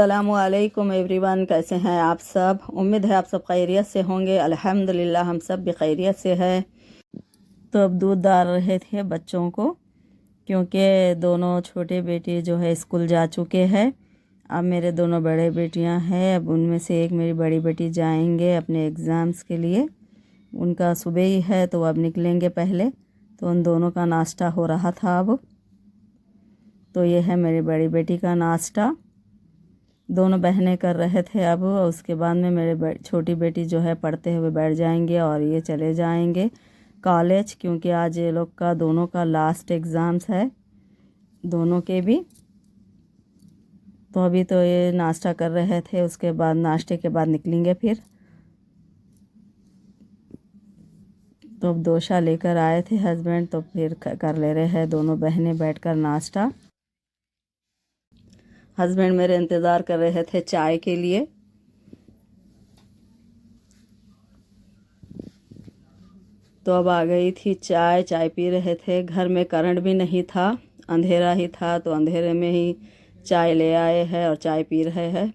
अस्सलामुअलैकुम एवरीवन, कैसे हैं आप सब। उम्मीद है आप सब खैरियत से होंगे। अल्हम्दुलिल्लाह हम सब भी खैरियत से हैं। तो अब दूध डाल रहे थे बच्चों को, क्योंकि दोनों छोटे बेटे जो है स्कूल जा चुके हैं। अब मेरे दोनों बड़े बेटियां हैं, अब उनमें से एक मेरी बड़ी बेटी जाएंगे अपने एग्ज़ाम्स के लिए। उनका सुबह ही है तो अब निकलेंगे पहले। तो उन दोनों का नाश्ता हो रहा था अब। तो ये है मेरी बड़ी बेटी का नाश्ता, दोनों बहनें कर रहे थे अब। उसके बाद में मेरे छोटी बेटी जो है पढ़ते हुए बैठ जाएंगे और ये चले जाएंगे कॉलेज, क्योंकि आज ये लोग का दोनों का लास्ट एग्ज़ाम्स है, दोनों के भी। तो अभी तो ये नाश्ता कर रहे थे, उसके बाद नाश्ते के बाद निकलेंगे फिर। तो अब डोसा लेकर आए थे हस्बैंड, तो फिर कर ले रहे हैं दोनों बहनें बैठकर नाश्ता। हस्बैंड मेरे इंतज़ार कर रहे थे चाय के लिए। तो अब आ गई थी चाय, चाय पी रहे थे। घर में करंट भी नहीं था, अंधेरा ही था, तो अंधेरे में ही चाय ले आए हैं और चाय पी रहे हैं।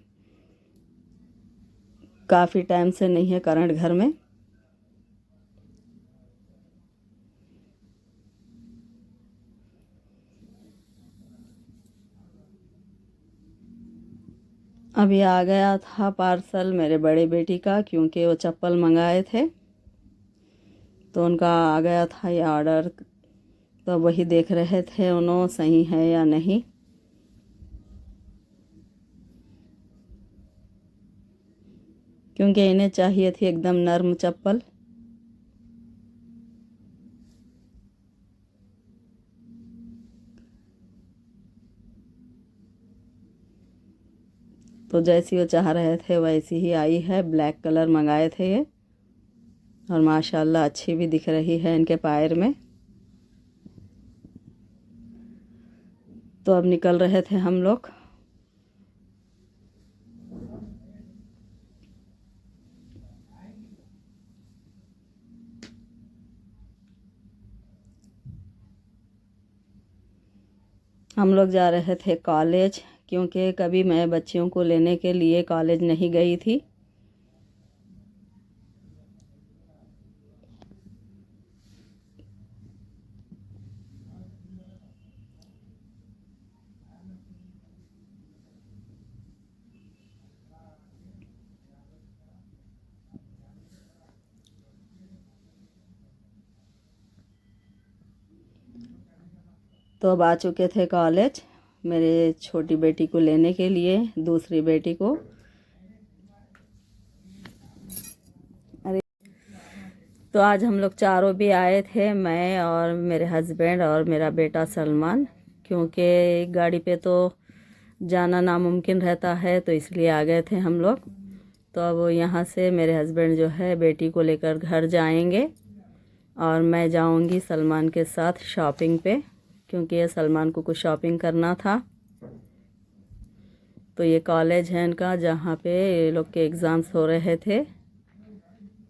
काफ़ी टाइम से नहीं है करंट घर में। अभी आ गया था पार्सल मेरे बड़े बेटी का, क्योंकि वो चप्पल मंगाए थे तो उनका आ गया था ये ऑर्डर। तो वही देख रहे थे उन्होंने सही है या नहीं। क्योंकि इन्हें चाहिए थी एकदम नर्म चप्पल। तो जैसी वो चाह रहे थे वैसी ही आई है। ब्लैक कलर मंगाए थे ये, और माशाल्लाह अच्छी भी दिख रही है इनके पैर में। तो अब निकल रहे थे हम लोग। हम लोग जा रहे थे कॉलेज, क्योंकि कभी मैं बच्चियों को लेने के लिए कॉलेज नहीं गई थी। तो अब आ चुके थे कॉलेज मेरे छोटी बेटी को लेने के लिए, दूसरी बेटी को। अरे, तो आज हम लोग चारों भी आए थे, मैं और मेरे हस्बैंड और मेरा बेटा सलमान। क्योंकि एक गाड़ी पे तो जाना नामुमकिन रहता है, तो इसलिए आ गए थे हम लोग। तो अब यहाँ से मेरे हस्बैंड जो है बेटी को लेकर घर जाएंगे, और मैं जाऊंगी सलमान के साथ शॉपिंग पे, क्योंकि ये सलमान को कुछ शॉपिंग करना था। तो ये कॉलेज है इनका, जहाँ पे ये लोग के एग्ज़ाम्स हो रहे थे।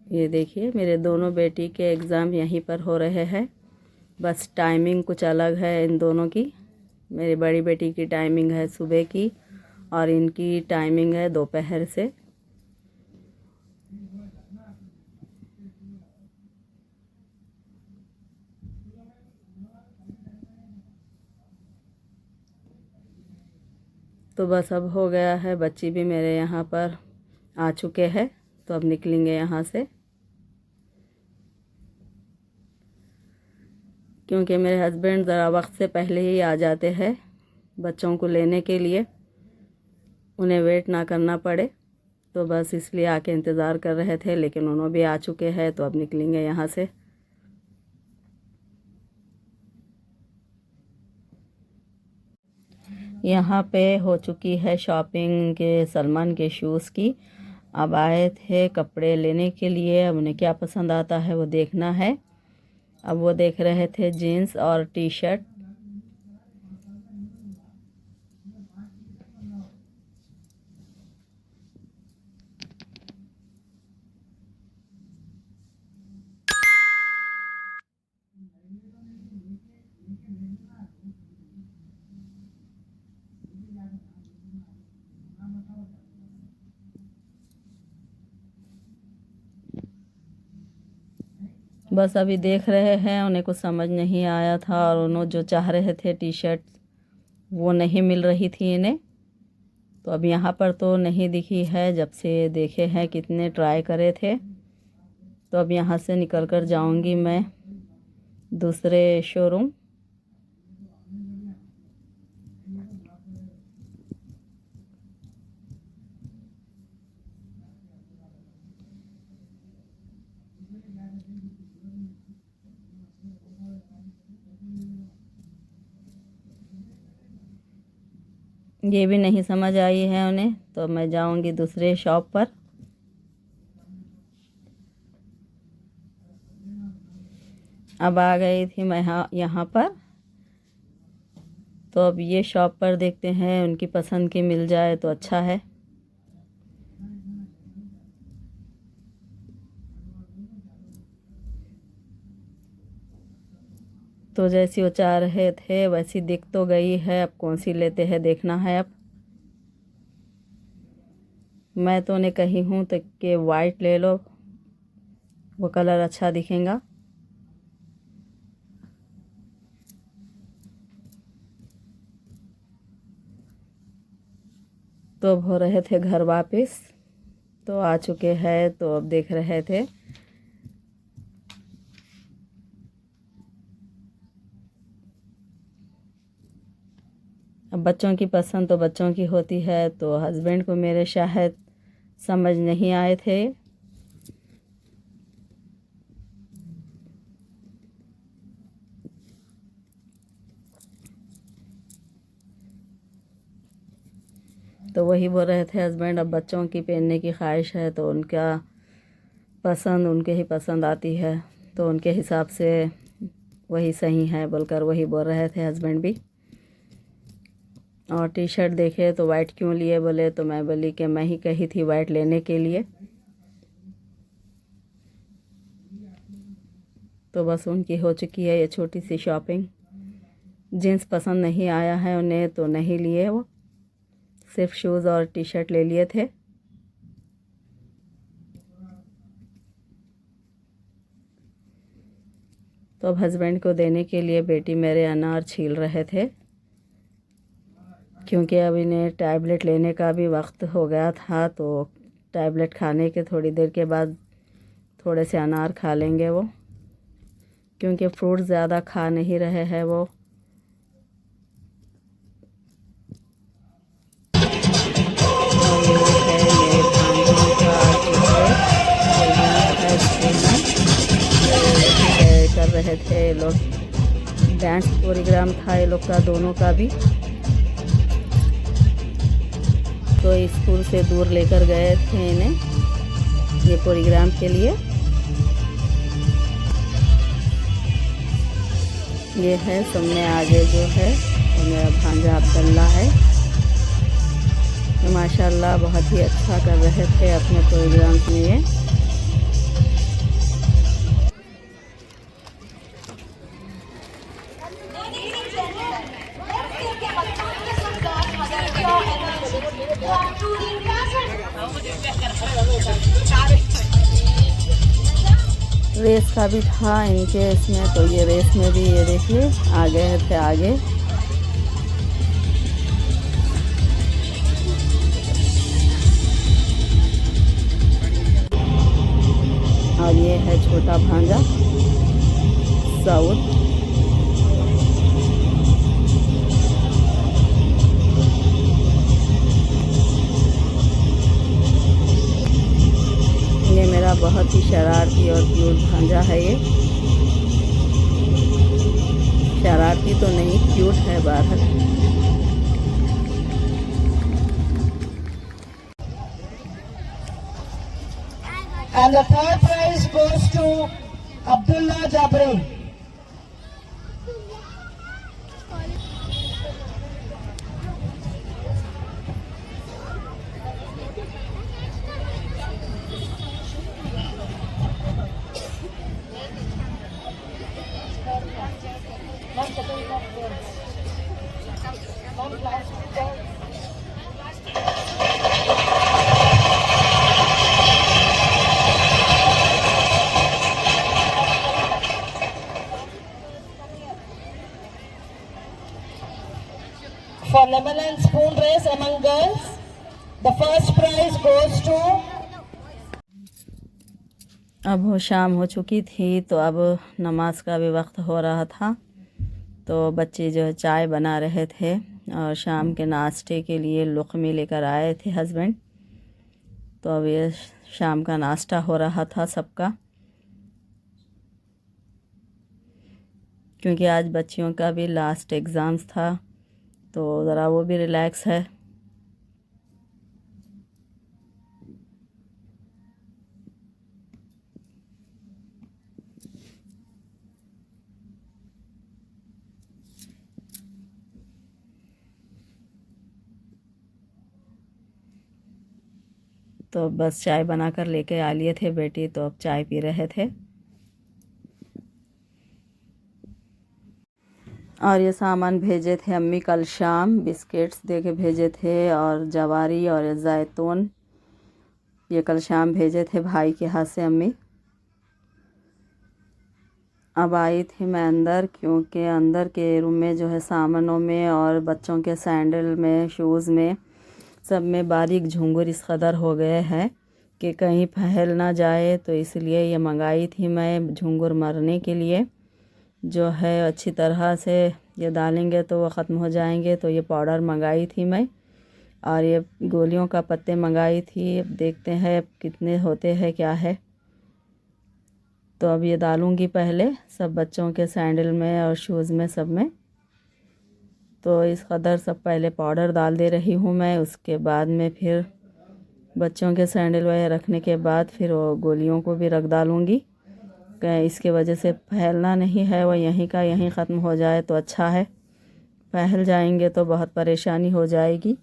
ये देखिए मेरे दोनों बेटी के एग्ज़ाम यहीं पर हो रहे हैं, बस टाइमिंग कुछ अलग है इन दोनों की। मेरी बड़ी बेटी की टाइमिंग है सुबह की, और इनकी टाइमिंग है दोपहर से। तो बस अब हो गया है, बच्ची भी मेरे यहाँ पर आ चुके हैं। तो अब निकलेंगे यहाँ से, क्योंकि मेरे हस्बैंड ज़रा वक्त से पहले ही आ जाते हैं बच्चों को लेने के लिए, उन्हें वेट ना करना पड़े। तो बस इसलिए आके इंतज़ार कर रहे थे, लेकिन उन्होंने भी आ चुके हैं। तो अब निकलेंगे यहाँ से। यहाँ पे हो चुकी है शॉपिंग के सलमान के शूज़ की। अब आए थे कपड़े लेने के लिए, अब उन्हें क्या पसंद आता है वो देखना है। अब वो देख रहे थे जीन्स और टी शर्ट। बस अभी देख रहे हैं, उन्हें कुछ समझ नहीं आया था और उन्होंने जो चाह रहे थे टी शर्ट वो नहीं मिल रही थी इन्हें। तो अब यहाँ पर तो नहीं दिखी है, जब से देखे हैं कितने ट्राई करे थे। तो अब यहाँ से निकल कर जाऊँगी मैं दूसरे शोरूम। ये भी नहीं समझ आई है उन्हें, तो मैं जाऊंगी दूसरे शॉप पर। अब आ गई थी मैं यहाँ पर। तो अब ये शॉप पर देखते हैं, उनकी पसंद की मिल जाए तो अच्छा है। तो जैसी वो चाह रहे थे वैसी दिख तो गई है, अब कौन सी लेते हैं देखना है। अब मैं तो उन्हें कही हूँ तो कि वाइट ले लो, वो कलर अच्छा दिखेगा। तो अब हो रहे थे घर वापस, तो आ चुके हैं। तो अब देख रहे थे अब बच्चों की पसंद तो बच्चों की होती है, तो हस्बैंड को मेरे शायद समझ नहीं आए थे। तो वही बोल रहे थे हस्बैंड, अब बच्चों की पहनने की ख्वाहिश है तो उनका पसंद उनके ही पसंद आती है, तो उनके हिसाब से वही सही है बोलकर वही बोल रहे थे हस्बैंड भी। और टी शर्ट देखे तो वाइट क्यों लिए बोले, तो मैं बोली कि मैं ही कही थी वाइट लेने के लिए। तो बस उनकी हो चुकी है ये छोटी सी शॉपिंग। जीन्स पसंद नहीं आया है उन्हें, तो नहीं लिए, वो सिर्फ शूज़ और टी शर्ट ले लिए थे। तो अब हस्बैंड को देने के लिए बेटी मेरे अनार छील रहे थे, क्योंकि अब इन्हें टैबलेट लेने का भी वक्त हो गया था। तो टैबलेट खाने के थोड़ी देर के बाद थोड़े से अनार खा लेंगे वो, क्योंकि फ्रूट ज़्यादा खा नहीं रहे हैं वो। कर रहे थे लोग, डांस प्रोग्राम था ये लोग का दोनों का भी। तो स्कूल से दूर लेकर गए थे इन्हें ये प्रोग्राम के लिए। ये है सामने आगे जो है वो मेरा भांजा अब्दुल्ला है। तो माशाल्लाह बहुत ही अच्छा कर रहे थे अपने प्रोग्राम में ये। रेस का भी था इनके इसमें, तो ये रेस में भी ये देखिए आ गए थे आगे। और ये है छोटा भांजा साउथ। ये मेरा बहुत ही शरारती और क्यूट भांजा है। ये शरारती तो नहीं, क्यूट है बाहर। And the third prize goes to Abdullah Jabri. अब वो शाम हो चुकी थी तो अब नमाज का भी वक्त हो रहा था। तो बच्चे जो है चाय बना रहे थे और शाम के नाश्ते के लिए लुक़मे लेकर आए थे हस्बैंड। तो अब ये शाम का नाश्ता हो रहा था सबका, क्योंकि आज बच्चियों का भी लास्ट एग्ज़ाम्स था तो ज़रा वो भी रिलैक्स है। तो बस चाय बना कर लेके आ लिए थे बेटी, तो अब चाय पी रहे थे। और ये सामान भेजे थे अम्मी कल शाम, बिस्किट्स दे के भेजे थे और जवारी और जैतून, ये कल शाम भेजे थे भाई के हाथ से अम्मी। अब आई थी मैं अंदर, क्योंकि अंदर के रूम में जो है सामानों में और बच्चों के सैंडल में, शूज़ में, सब में बारीक झुंझुर इस कदर हो गए हैं कि कहीं फैल ना जाए, तो इसलिए ये मंगाई थी मैं झुंझुर मरने के लिए। जो है अच्छी तरह से ये डालेंगे तो वो ख़त्म हो जाएंगे। तो ये पाउडर मंगाई थी मैं और ये गोलियों का पत्ते मंगाई थी। अब देखते हैं कितने होते हैं क्या है। तो अब ये डालूँगी पहले सब बच्चों के सैंडल में और शूज़ में, सब में। तो इस कदर सब पहले पाउडर डाल दे रही हूँ मैं, उसके बाद में फिर बच्चों के सैंडल वगैरह रखने के बाद फिर वो गोलियों को भी रख डालूँगी। इसके वजह से फैलना नहीं है, वो यहीं का यहीं ख़त्म हो जाए तो अच्छा है। फैल जाएंगे तो बहुत परेशानी हो जाएगी।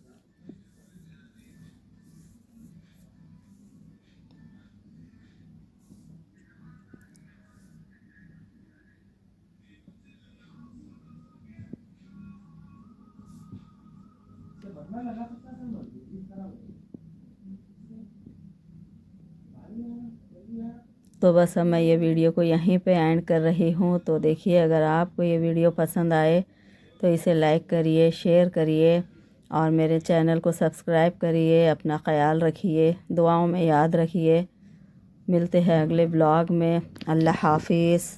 तो बस अब मैं ये वीडियो को यहीं पे एंड कर रही हूँ। तो देखिए, अगर आपको ये वीडियो पसंद आए तो इसे लाइक करिए, शेयर करिए और मेरे चैनल को सब्सक्राइब करिए। अपना ख्याल रखिए, दुआओं में याद रखिए। मिलते हैं अगले ब्लॉग में। अल्लाह हाफिज़।